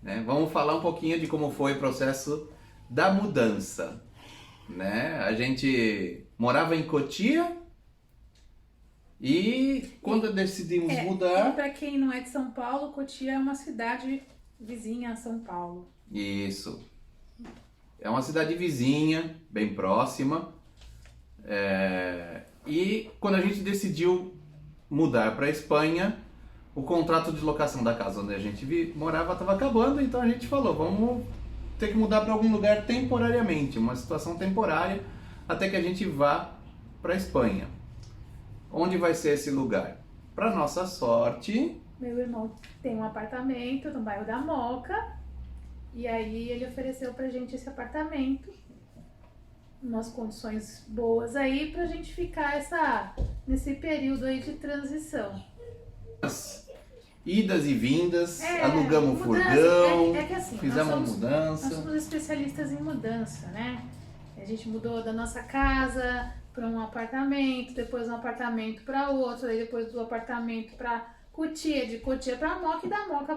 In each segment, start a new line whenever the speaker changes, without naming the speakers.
né? Vamos falar um pouquinho de como foi o processo da mudança, né? A gente morava em Cotia e quando decidimos
E
mudar,
para quem não é de São Paulo, Cotia é uma cidade vizinha a São Paulo.
isso, é uma cidade vizinha, bem próxima, e quando a gente decidiu mudar para a Espanha, o contrato de locação da casa onde a gente morava estava acabando, então a gente falou, vamos ter que mudar para algum lugar temporariamente, uma situação temporária, até que a gente vá para a Espanha. Onde vai ser esse lugar? Para nossa sorte,
Meu irmão tem um apartamento no bairro da Moca, e aí ele ofereceu pra gente esse apartamento, umas condições boas aí pra gente ficar nesse período aí de transição.
idas e vindas, alugamos furgão,
Que assim,
fizemos
nós
mudança.
somos especialistas em mudança, né? A gente mudou da nossa casa para um apartamento, depois um apartamento para outro, aí depois do apartamento para Cotia, de Cotia para Moca e da Moca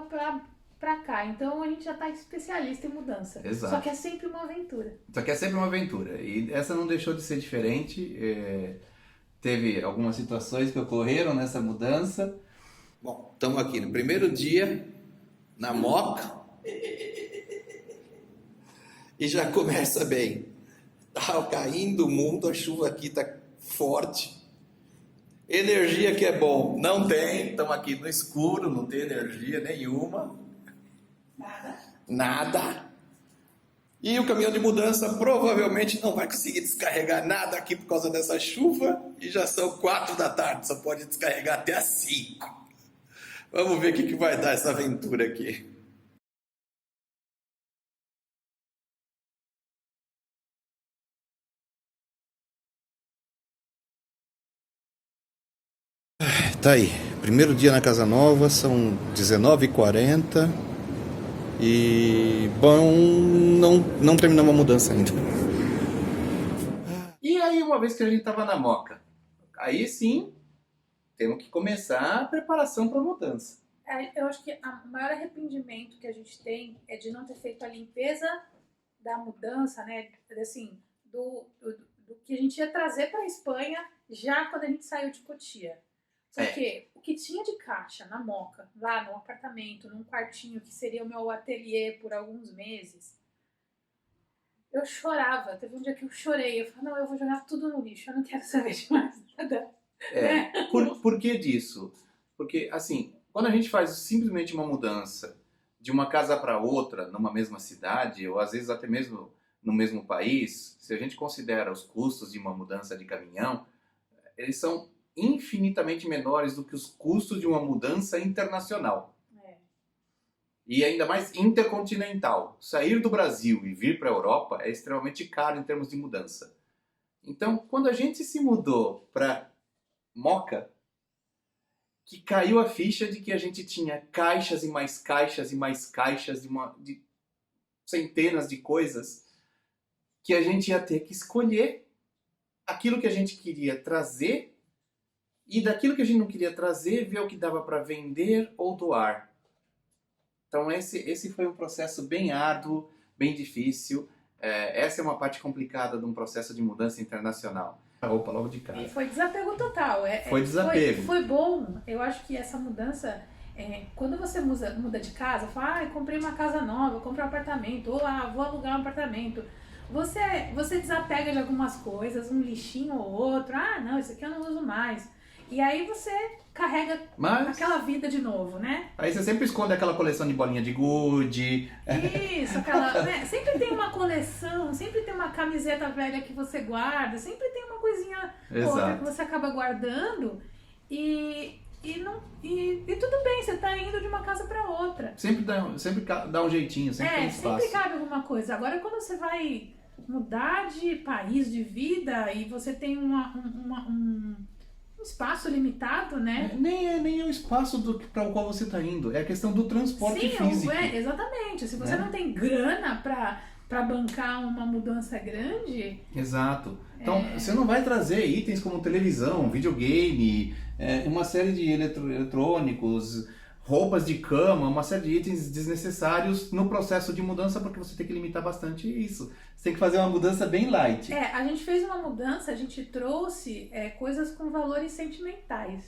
para cá. Então a gente já tá especialista em mudança.
Exato.
Só que é sempre uma aventura.
Só que é sempre uma aventura. E essa não deixou de ser diferente. Teve algumas situações que ocorreram nessa mudança. Bom, estamos aqui no primeiro dia, na Moca. E já começa bem. Tá caindo o mundo, a chuva aqui tá forte. Energia que é bom, não tem. Estamos aqui no escuro, não tem energia nenhuma. Nada. E o caminhão de mudança provavelmente não vai conseguir descarregar nada aqui por causa dessa chuva. E já são 4 da tarde, só pode descarregar até às 5. Vamos ver o que vai dar essa aventura aqui. Tá aí, primeiro dia na casa nova, são 19h40 e bom, não terminamos a mudança ainda. E aí, uma vez que a gente tava na Moca, aí sim, temos que começar a preparação para a mudança.
Eu acho que o maior arrependimento que a gente tem é de não ter feito a limpeza da mudança, né? Assim, do que a gente ia trazer para a Espanha já quando a gente saiu de Cotia. Porque o que tinha de caixa na Moca, lá no apartamento, num quartinho que seria o meu ateliê por alguns meses, eu chorava. Teve um dia que eu chorei. Eu falei, não, eu vou jogar tudo no lixo, eu não quero saber de mais nada.
Por que disso? Porque, assim, quando a gente faz simplesmente uma mudança de uma casa para outra, numa mesma cidade, ou às vezes até mesmo no mesmo país, se a gente considera os custos de uma mudança de caminhão, eles são infinitamente menores do que os custos de uma mudança internacional. E ainda mais intercontinental. Sair do Brasil e vir para a Europa é extremamente caro em termos de mudança. Então, quando a gente se mudou para Moca, que caiu a ficha de que a gente tinha caixas e mais caixas e mais caixas de centenas de coisas, que a gente ia ter que escolher aquilo que a gente queria trazer e daquilo que a gente não queria trazer, ver o que dava para vender ou doar. Então esse foi um processo bem árduo, bem difícil. Essa é uma parte complicada de um processo de mudança internacional. Opa, logo de cara.
E foi desapego total.
Foi desapego.
Foi bom. Eu acho que essa mudança, quando você muda de casa, fala, comprei uma casa nova, comprei um apartamento, ou vou alugar um apartamento. Você desapega de algumas coisas, um lixinho ou outro. Não, isso aqui eu não uso mais. E aí você carrega aquela vida de novo, né?
Aí você sempre esconde aquela coleção de bolinha de gude.
Isso, né? Sempre tem uma coleção, sempre tem uma camiseta velha que você guarda, sempre tem uma coisinha outra que você acaba guardando e tudo bem, você tá indo de uma casa para outra.
Sempre dá um jeitinho, sempre tem espaço.
Sempre cabe alguma coisa. Agora quando você vai mudar de país, de vida e você tem um espaço limitado, né?
Nem é o espaço para o qual você está indo, é a questão do transporte físico.
Exatamente. Se você não tem grana para bancar uma mudança grande...
Exato. Então, você não vai trazer itens como televisão, videogame, uma série de eletrônicos, roupas de cama, uma série de itens desnecessários no processo de mudança, porque você tem que limitar bastante isso. Você tem que fazer uma mudança bem light.
A gente fez uma mudança, a gente trouxe coisas com valores sentimentais,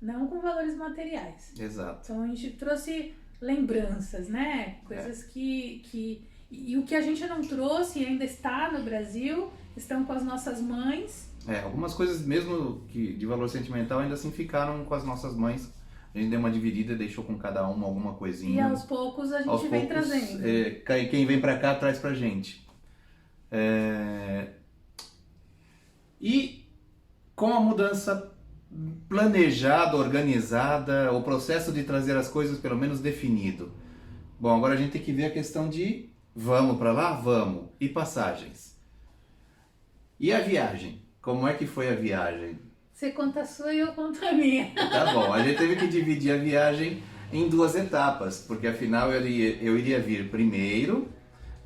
não com valores materiais.
Exato.
Então a gente trouxe lembranças, né? Coisas que... E o que a gente não trouxe e ainda está no Brasil, estão com as nossas mães.
Algumas coisas mesmo que de valor sentimental ainda assim ficaram com as nossas mães. A gente deu uma dividida e deixou com cada uma alguma coisinha.
E aos poucos a gente vem trazendo.
Quem vem pra cá traz pra gente. E com a mudança planejada, organizada, o processo de trazer as coisas pelo menos definido. Bom, agora a gente tem que ver a questão de vamos pra lá? Vamos. E passagens? E a viagem? Como é que foi a viagem?
Você conta a sua e eu conto a minha.
Tá bom, a gente teve que dividir a viagem em 2 etapas, porque afinal eu iria vir primeiro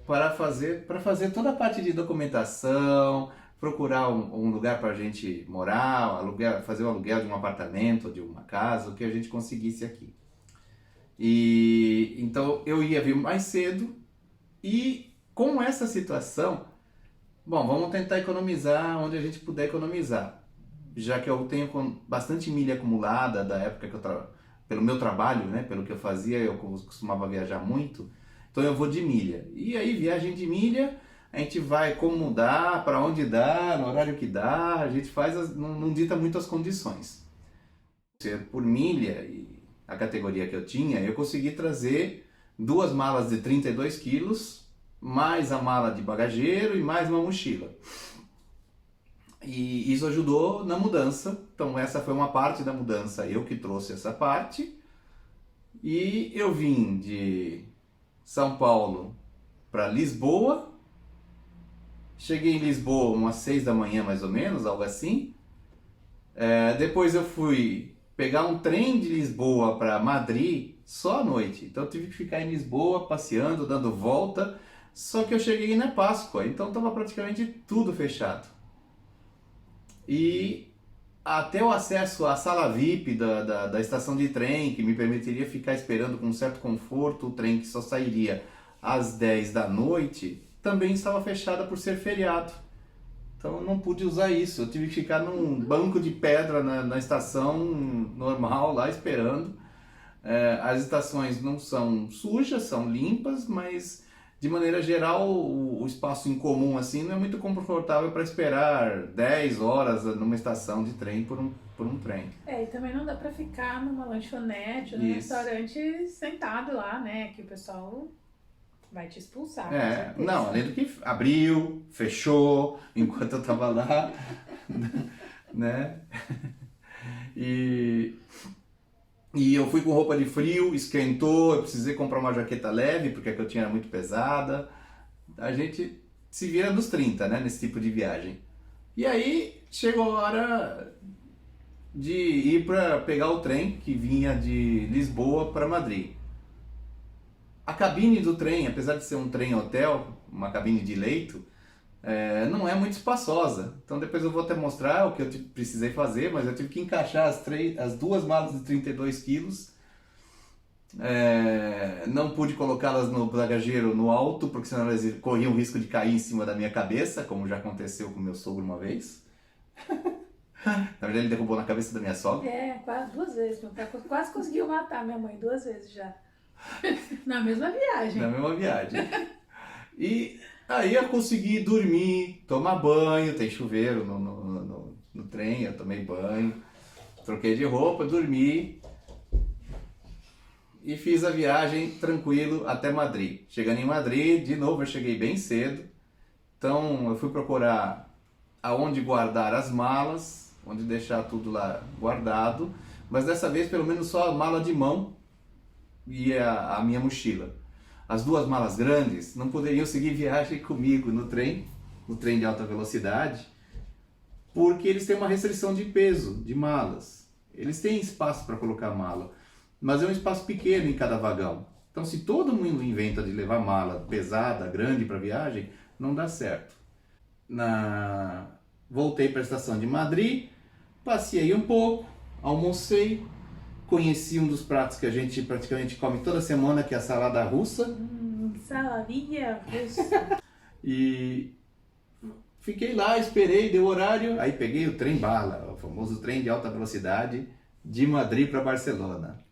para fazer toda a parte de documentação, procurar um lugar para a gente morar, fazer o aluguel de um apartamento, de uma casa, o que a gente conseguisse aqui. E então eu ia vir mais cedo e com essa situação, bom, vamos tentar economizar onde a gente puder economizar. Já que eu tenho bastante milha acumulada da época que pelo meu trabalho, né, pelo que eu fazia, eu costumava viajar muito, então eu vou de milha. E aí, viagem de milha, a gente vai como dá, para onde dá, no horário que dá, a gente faz, não dita muito as condições. Por milha, e a categoria que eu tinha, eu consegui trazer 2 malas de 32 quilos, mais a mala de bagageiro e mais uma mochila. E isso ajudou na mudança, então essa foi uma parte da mudança, eu que trouxe essa parte. E eu vim de São Paulo para Lisboa, cheguei em Lisboa umas 6 da manhã mais ou menos, algo assim. Depois eu fui pegar um trem de Lisboa para Madrid só à noite, então eu tive que ficar em Lisboa passeando, dando volta, só que eu cheguei na Páscoa, então estava praticamente tudo fechado. E até o acesso à sala VIP da estação de trem, que me permitiria ficar esperando com um certo conforto o trem que só sairia às 10 da noite, também estava fechada por ser feriado. Então eu não pude usar isso, eu tive que ficar num banco de pedra na estação normal lá esperando. As estações não são sujas, são limpas, mas de maneira geral o espaço em comum assim não é muito confortável para esperar 10 horas numa estação de trem por um trem.
E também não dá para ficar numa lanchonete ou num restaurante sentado lá, né? Que o pessoal vai te expulsar.
Não, além do que abriu, fechou enquanto eu tava lá, né? E eu fui com roupa de frio, esquentou, eu precisei comprar uma jaqueta leve, porque a que eu tinha era muito pesada. A gente se vira nos 30, né, nesse tipo de viagem. E aí chegou a hora de ir para pegar o trem que vinha de Lisboa para Madrid. A cabine do trem, apesar de ser um trem-hotel, uma cabine de leito, não é muito espaçosa. Então depois eu vou até mostrar o que eu precisei fazer, mas eu tive que encaixar as 2 malas de 32 quilos. Não pude colocá-las no bagageiro no alto, porque senão elas corriam o risco de cair em cima da minha cabeça, como já aconteceu com meu sogro uma vez. Na verdade ele derrubou na cabeça da minha sogra.
Quase 2 vezes. Meu pai quase conseguiu matar minha mãe 2 vezes já. Na mesma viagem.
Na mesma viagem. E aí eu consegui dormir, tomar banho, tem chuveiro no trem, eu tomei banho, troquei de roupa, dormi e fiz a viagem tranquilo até Madrid. Chegando em Madrid, de novo eu cheguei bem cedo, então eu fui procurar aonde guardar as malas, onde deixar tudo lá guardado, mas dessa vez pelo menos só a mala de mão e a minha mochila. As 2 malas grandes não poderiam seguir viagem comigo no trem de alta velocidade, porque eles têm uma restrição de peso de malas. Eles têm espaço para colocar mala, mas é um espaço pequeno em cada vagão. Então se todo mundo inventa de levar mala pesada, grande para viagem, não dá certo. Voltei para a estação de Madrid, passeei um pouco, almocei conheci um dos pratos que a gente praticamente come toda semana, que é a salada russa.
Saladinha russa.
E fiquei lá, esperei, deu horário, aí peguei o trem bala, o famoso trem de alta velocidade, de Madrid para Barcelona.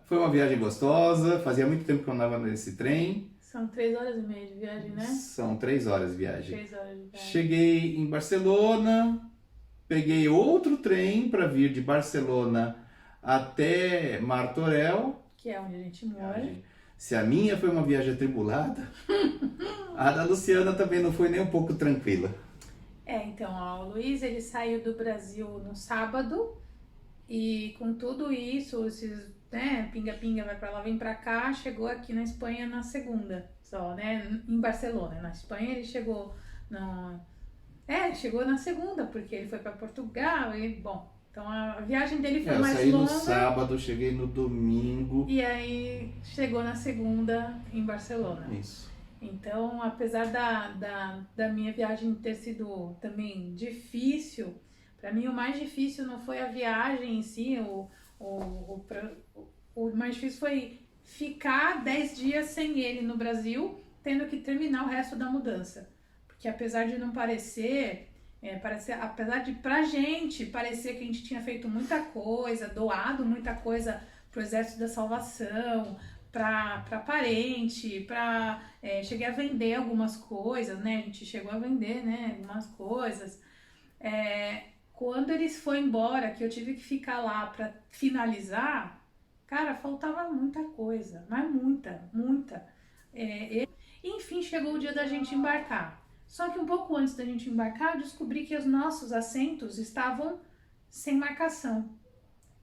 Foi uma viagem gostosa, fazia muito tempo que eu andava nesse trem.
São 3 horas e meia de viagem, né?
São 3 horas de viagem.
3 horas de viagem.
Cheguei em Barcelona, peguei outro trem para vir de Barcelona até Martorell.
Que é onde a gente mora.
Se a minha foi uma viagem atribulada, a da Luciana também não foi nem um pouco tranquila.
Então, ó, o Luiz, ele saiu do Brasil no sábado e com tudo isso, esses, né, pinga-pinga, vai pra lá, vem pra cá, chegou aqui na Espanha na segunda só, né, em Barcelona. Na Espanha ele chegou chegou na segunda, porque ele foi pra Portugal e, bom, então a viagem dele foi mais longa.
Eu saí no sábado, cheguei no domingo.
E aí chegou na segunda em Barcelona.
Isso.
Então, apesar da minha viagem ter sido também difícil, para mim o mais difícil não foi a viagem em si, o mais difícil foi ficar 10 dias sem ele no Brasil, tendo que terminar o resto da mudança. Porque apesar de não parecer, apesar de pra gente parecer que a gente tinha feito muita coisa, doado muita coisa pro Exército da Salvação, para parente, cheguei a vender algumas coisas, né? A gente chegou a vender, né? Algumas coisas. Quando eles foram embora, que eu tive que ficar lá para finalizar, cara, faltava muita coisa, mas muita. Enfim, chegou o dia da gente embarcar. Só que um pouco antes da gente embarcar, eu descobri que os nossos assentos estavam sem marcação.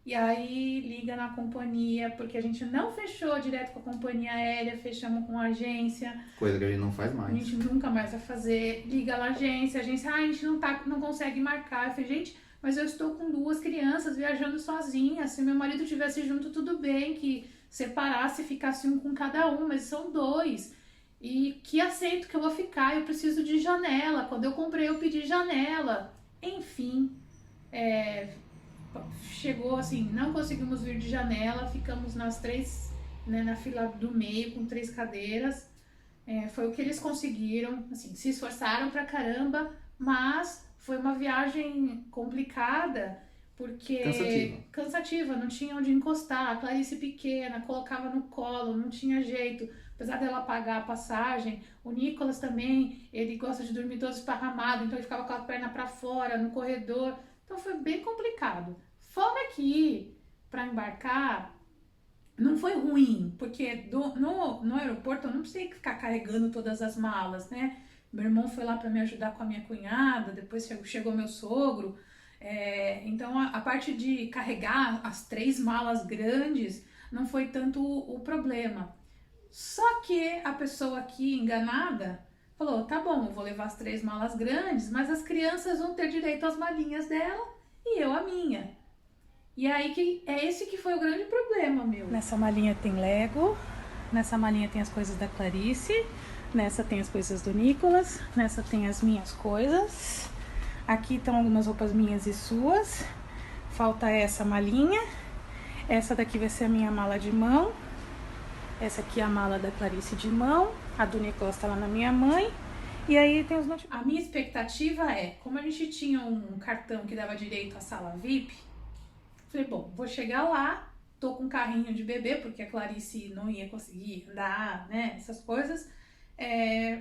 E aí liga na companhia, porque a gente não fechou direto com a companhia aérea, fechamos com a agência.
Coisa que a gente não faz mais.
A gente nunca mais vai fazer. Liga lá a agência, a gente não consegue marcar. Eu falei, gente, mas eu estou com 2 crianças viajando sozinha. Se meu marido estivesse junto, tudo bem, que separasse e ficasse um com cada um, mas são 2. E que assento que eu vou ficar? Eu preciso de janela. Quando eu comprei, eu pedi janela. Enfim, chegou assim, não conseguimos vir de janela, ficamos nas 3, né, na fila do meio com 3 cadeiras. Foi o que eles conseguiram, assim, se esforçaram pra caramba, mas foi uma viagem complicada, porque cansativa, não tinha onde encostar. A Clarice pequena, colocava no colo, não tinha jeito, apesar dela pagar a passagem. O Nicolas também, ele gosta de dormir todo esparramado, então ele ficava com a perna pra fora, no corredor. Então foi bem complicado. Fora que, para embarcar, não foi ruim, porque no aeroporto eu não precisei ficar carregando todas as malas, né? Meu irmão foi lá para me ajudar com a minha cunhada, depois chegou meu sogro. Então a parte de carregar as 3 malas grandes não foi tanto o problema. Só que a pessoa aqui enganada falou, tá bom, eu vou levar as 3 malas grandes, mas as crianças vão ter direito às malinhas dela e eu a minha. E aí esse que foi o grande problema, meu. Nessa malinha tem Lego, nessa malinha tem as coisas da Clarice, nessa tem as coisas do Nicolas, nessa tem as minhas coisas. Aqui estão algumas roupas minhas e suas. Falta essa malinha. Essa daqui vai ser a minha mala de mão. Essa aqui é a mala da Clarice de mão. A do Nicolas tá lá na minha mãe. E aí tem os notebooks. A minha expectativa como a gente tinha um cartão que dava direito à sala VIP, falei, bom, vou chegar lá, tô com um carrinho de bebê, porque a Clarice não ia conseguir andar, né, essas coisas,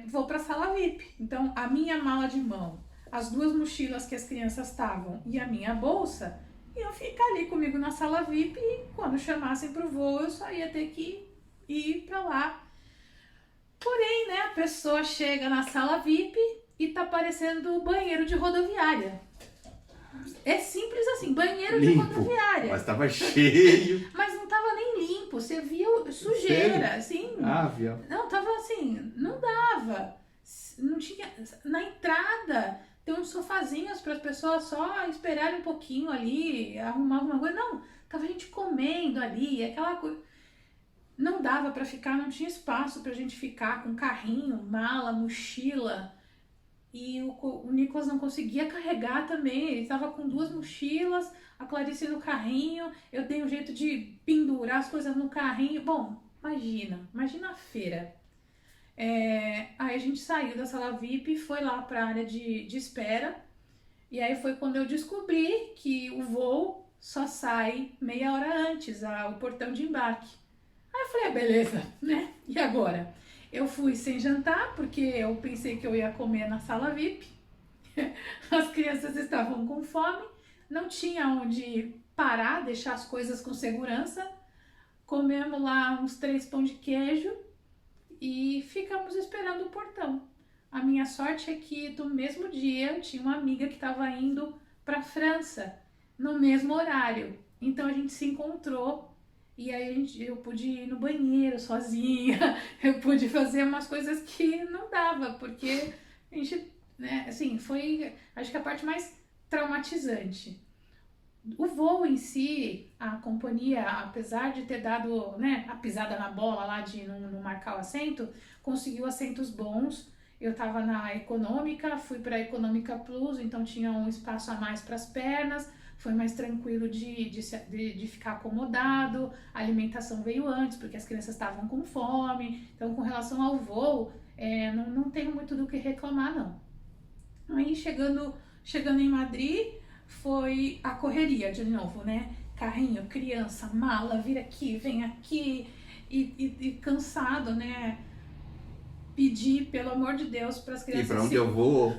vou pra sala VIP. Então, a minha mala de mão, as 2 mochilas que as crianças estavam e a minha bolsa, iam ficar ali comigo na sala VIP e quando chamassem pro voo, eu só ia ter que ir pra lá. Porém, né, a pessoa chega na sala VIP e tá parecendo banheiro de rodoviária. É simples assim, banheiro de rodoviária.
Mas tava cheio.
Mas não tava nem limpo, você via sujeira, assim.
Viu?
Não, tava assim, não dava. Não tinha. Na entrada, tem uns sofazinhos para as pessoas só esperarem um pouquinho ali, arrumar alguma coisa. Não, tava a gente comendo ali, aquela coisa. Não dava para ficar, não tinha espaço pra gente ficar com carrinho, mala, mochila. e o Nicolas não conseguia carregar também, ele estava com 2 mochilas, a Clarice no carrinho, eu dei um jeito de pendurar as coisas no carrinho. Bom, imagina a feira. Aí a gente saiu da sala VIP e foi lá para a área de espera, e aí foi quando eu descobri que o voo só sai meia hora antes, o portão de embarque. Aí eu falei, beleza, né? E agora? Eu fui sem jantar, porque eu pensei que eu ia comer na sala VIP. As crianças estavam com fome, não tinha onde parar, deixar as coisas com segurança. Comemos lá uns 3 pão de queijo e ficamos esperando o portão. A minha sorte é que no mesmo dia tinha uma amiga que estava indo para a França, no mesmo horário. Então a gente se encontrou e aí eu pude ir no banheiro sozinha, eu pude fazer umas coisas que não dava, porque a gente, né, assim, foi, acho que a parte mais traumatizante. O voo em si, a companhia, apesar de ter dado, né, a pisada na bola lá de não marcar o assento, conseguiu assentos bons. Eu estava na econômica, fui para a econômica plus, então tinha um espaço a mais para as pernas, foi mais tranquilo de ficar acomodado, a alimentação veio antes, porque as crianças estavam com fome. Então, com relação ao voo, não tenho muito do que reclamar, não. Aí, chegando em Madrid, foi a correria de novo, né? Carrinho, criança, mala, vira aqui, vem aqui, e cansado, né? Pedir, pelo amor de Deus, para as crianças...
E para onde eu vou?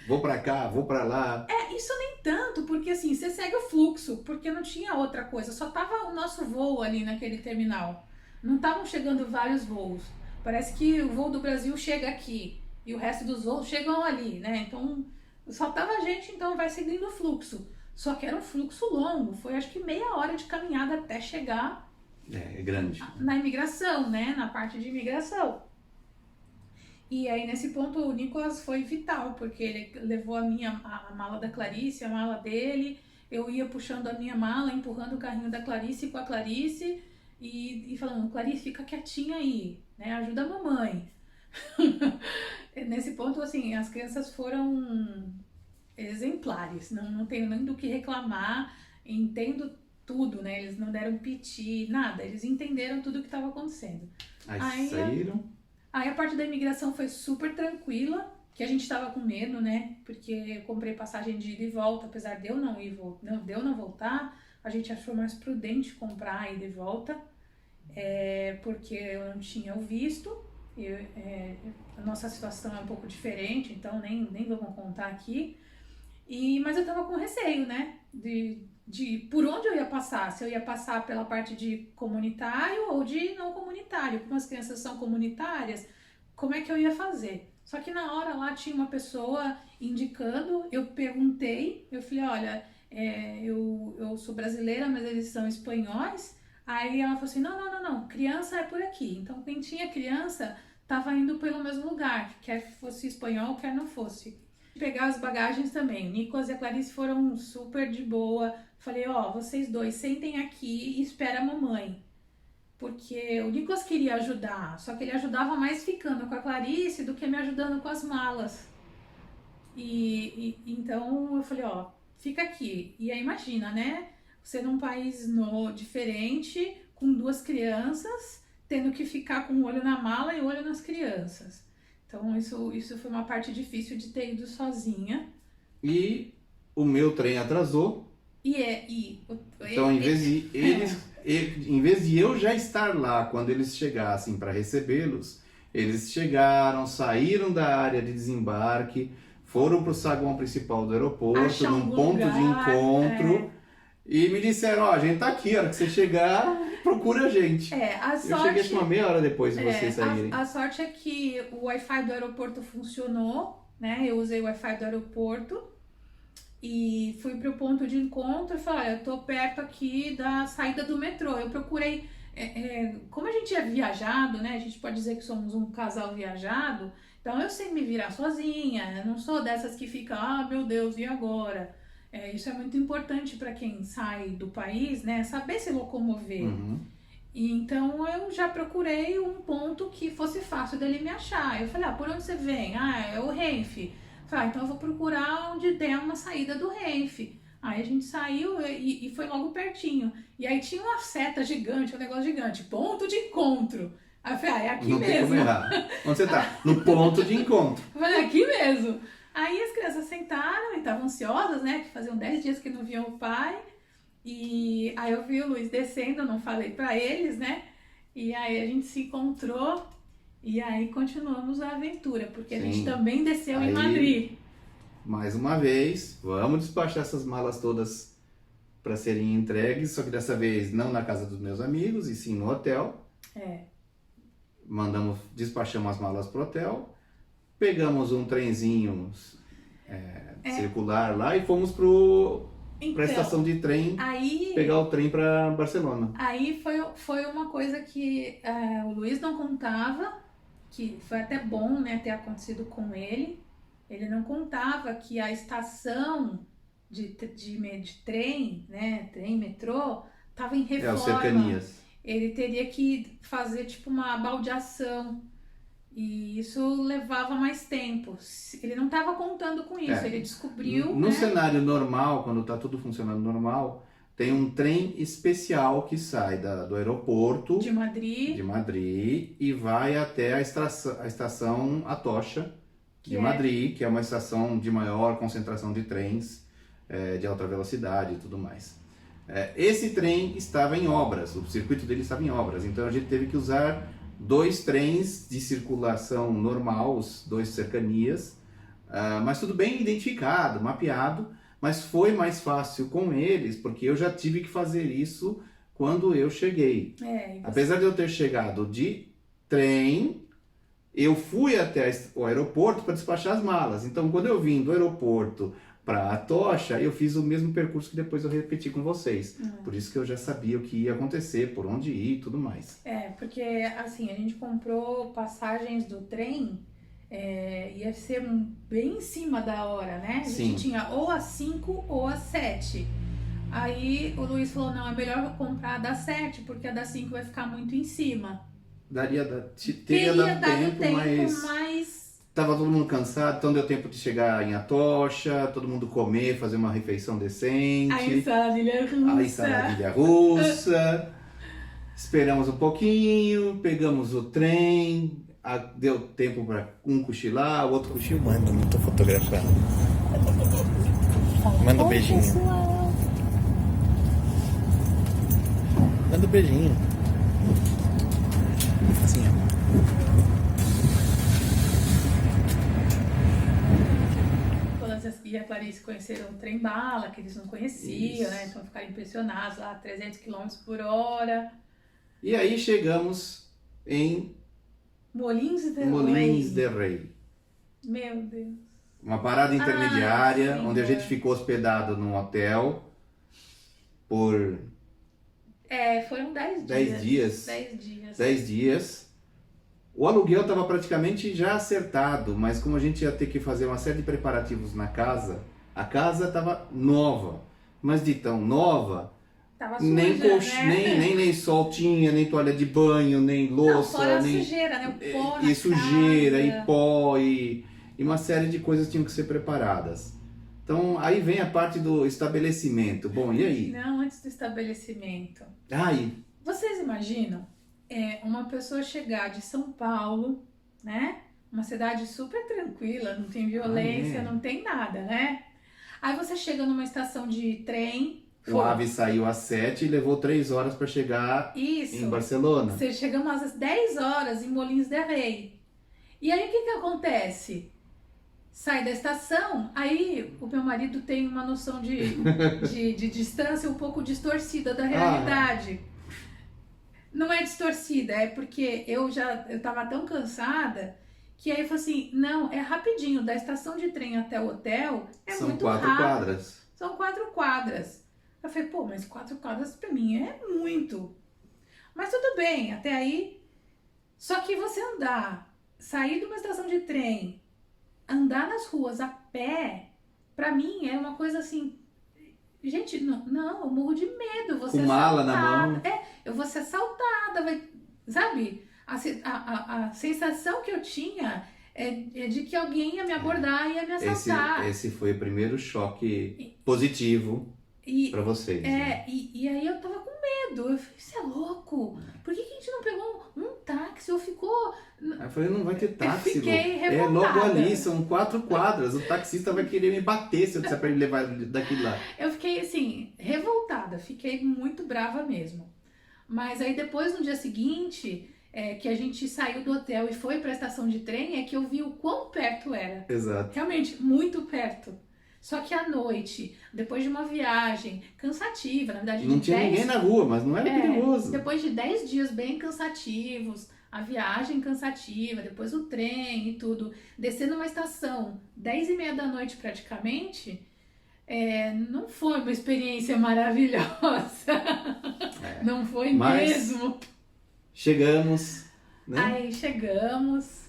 Vou para cá, vou para lá.
Isso nem tanto, porque assim, você segue o fluxo, porque não tinha outra coisa, só tava o nosso voo ali naquele terminal. Não estavam chegando vários voos. Parece que o voo do Brasil chega aqui e o resto dos voos chegam ali, né? Então, só tava a gente, então vai seguindo o fluxo. Só que era um fluxo longo, foi acho que meia hora de caminhada até chegar...
É grande.
Na imigração, né? Na parte de imigração. E aí, nesse ponto, o Nicolas foi vital, porque ele levou a mala da Clarice, a mala dele, eu ia puxando a minha mala, empurrando o carrinho da Clarice com a Clarice, e falando, Clarice, fica quietinha aí, né, ajuda a mamãe. Nesse ponto, assim, as crianças foram exemplares, não tenho nem do que reclamar, entendo tudo, né, eles não deram piti, nada, eles entenderam tudo o que estava acontecendo.
Aí saíram...
Aí a parte da imigração foi super tranquila, que a gente tava com medo, né? Porque eu comprei passagem de ida e volta, apesar de eu não voltar, a gente achou mais prudente comprar a ida e volta, porque eu não tinha o visto, a nossa situação é um pouco diferente, então nem vamos contar aqui. Mas eu tava com receio, né? De por onde eu ia passar, se eu ia passar pela parte de comunitário ou de não comunitário. Como as crianças são comunitárias, como é que eu ia fazer? Só que na hora lá tinha uma pessoa indicando, eu perguntei, eu falei, olha, eu sou brasileira, mas eles são espanhóis. Aí ela falou assim, não, criança é por aqui. Então quem tinha criança tava indo pelo mesmo lugar, quer fosse espanhol, quer não fosse. Pegar as bagagens também. O Nicolas e a Clarice foram super de boa. Falei, vocês dois sentem aqui e espera a mamãe. Porque o Nicolas queria ajudar, só que ele ajudava mais ficando com a Clarice do que me ajudando com as malas. Então eu falei, fica aqui. E aí imagina, né? Você num país diferente, com 2 crianças, tendo que ficar com um olho na mala e um olho nas crianças. Então isso foi uma parte difícil de ter ido sozinha.
E o meu trem atrasou. Então, em vez de eu já estar lá quando eles chegassem para recebê-los, eles chegaram, saíram da área de desembarque, foram para o saguão principal do aeroporto, num ponto de encontro, e me disseram, a gente tá aqui, a hora que você chegar, procura a gente. Eu cheguei acho uma meia hora depois de vocês saírem.
A sorte é que o Wi-Fi do aeroporto funcionou, né? Eu usei o Wi-Fi do aeroporto e fui pro ponto de encontro e falei, eu tô perto aqui da saída do metrô. Eu procurei, como a gente é viajado, né? A gente pode dizer que somos um casal viajado, então eu sei me virar sozinha, eu não sou dessas que fica, meu Deus, e agora? Isso é muito importante para quem sai do país, né? Saber se locomover.
Uhum.
Então eu já procurei um ponto que fosse fácil dele me achar. Eu falei, por onde você vem? É o Renfe. Falei, então eu vou procurar onde tem uma saída do Renfe. Aí a gente saiu e foi logo pertinho. E aí tinha uma seta gigante, um negócio gigante, ponto de encontro. Aí eu falei, é aqui
Não
mesmo.
tem como errar. Onde você tá? No ponto de encontro.
Eu falei, é aqui mesmo. Aí as crianças sentaram e estavam ansiosas, né? Que faziam 10 dias que não viam o pai. E aí eu vi o Luiz descendo, eu não falei pra eles, né? E aí a gente se encontrou e aí continuamos a aventura, porque a gente
Sim.
também desceu
Aí,
em Madrid.
Mais uma vez, vamos despachar essas malas todas para serem entregues, só que dessa vez não na casa dos meus amigos, e sim no hotel. Despachamos as malas pro hotel, pegamos um trenzinho circular lá e fomos pra estação de trem, pegar o trem para Barcelona.
Aí foi uma coisa que o Luiz não contava, que foi até bom, né, ter acontecido com ele. Ele não contava que a estação de trem, né, trem, metrô, estava em reforma.
As cercanias.
Ele teria que fazer tipo uma baldeação. E isso levava mais tempo. Ele não estava contando com isso, ele descobriu.
No
né?
cenário normal, quando está tudo funcionando normal, tem um trem especial que sai do aeroporto
de Madrid
e vai até a estação Atocha de Madrid, que é uma estação de maior concentração de trens de alta velocidade e tudo mais. Esse trem estava em obras, o circuito dele estava em obras, então a gente teve que usar 2 trens de circulação normal, os 2 cercanias, mas tudo bem identificado, mapeado, mas foi mais fácil com eles, porque eu já tive que fazer isso quando eu cheguei. Apesar de eu ter chegado de trem, eu fui até o aeroporto para despachar as malas. Então, quando eu vim do aeroporto para Atocha, eu fiz o mesmo percurso que depois eu repeti com vocês. Por isso que eu já sabia o que ia acontecer, por onde ir e tudo mais.
Porque assim, a gente comprou passagens do trem, ia ser bem em cima da hora, né? A gente tinha ou às 5 ou às 7. Aí o Luiz falou, não, é melhor comprar a das 7, porque a das 5 vai ficar muito em cima.
Teria dado tempo, mas tava todo mundo cansado, então deu tempo de chegar em Atocha, todo mundo comer, fazer uma refeição decente.
Aí saladilha russa.
Esperamos um pouquinho, pegamos o trem, deu tempo para um cochilar, o outro cochilando, não tô fotografando. Manda um beijinho.
Pessoal.
Manda um beijinho. Assim, ó.
E a Clarice conheceram o trem-bala, que eles não conheciam, né? Então ficaram impressionados lá, 300 km por hora.
E aí chegamos em
Molins
de Rei.
Meu Deus.
Uma parada intermediária, onde a gente ficou hospedado num hotel por...
foram 10 dias.
10 dias. O aluguel estava praticamente já acertado, mas como a gente ia ter que fazer uma série de preparativos na casa, a casa estava nova. Mas de tão nova,
tava suja, né?
nem lençol tinha, nem toalha de banho, nem louça.
Fora
nem
sujeira, né? O pó
e sujeira,
casa.
e pó, e uma série de coisas tinham que ser preparadas. Então, aí vem a parte do estabelecimento. Bom, e aí?
Não, antes do estabelecimento.
Aí.
Vocês imaginam uma pessoa chegar de São Paulo, né? Uma cidade super tranquila, não tem violência, não tem nada, né? Aí você chega numa estação de trem.
O AVE saiu às 7 e levou 3 horas para chegar em Barcelona.
Você chegamos às 10 horas em Molins de Rei. E aí o que acontece? Sai da estação, aí o meu marido tem uma noção de distância um pouco distorcida da realidade. Não é distorcida, é porque eu tava tão cansada que aí eu falei assim, não, é rapidinho, da estação de trem até o hotel
São
muito
4
rápido.
quadras.
São 4 quadras. Eu falei, pô, mas 4 quadras pra mim é muito. Mas tudo bem, até aí. Só que você sair de uma estação de trem, andar nas ruas a pé, pra mim é uma coisa assim... Gente, não, eu morro de medo.
Com mala na mão.
Eu vou ser assaltada, sabe? A sensação que eu tinha é de que alguém ia me abordar e ia me assaltar.
Esse foi o primeiro choque positivo para vocês. Né?
E aí eu tava com medo. Eu falei, você é louco? Por que a gente não pegou um táxi ou ficou...
Aí eu falei, não vai ter táxi,
eu fiquei revoltada.
É logo ali, são 4 quadras. O taxista vai querer me bater se eu disser pra ele levar daqui lá.
Eu fiquei, assim, revoltada. Fiquei muito brava mesmo. Mas aí depois, no dia seguinte, que a gente saiu do hotel e foi pra estação de trem, é que eu vi o quão perto era.
Exato.
Realmente, muito perto. Só que à noite, depois de uma viagem cansativa, na verdade...
Não tinha ninguém na rua, mas não era perigoso.
Depois de 10 dias bem cansativos, a viagem cansativa, depois o trem e tudo, descer numa estação, 10h30 da noite praticamente, não foi uma experiência maravilhosa. Não foi
mas
mesmo.
Chegamos, né?
Aí chegamos.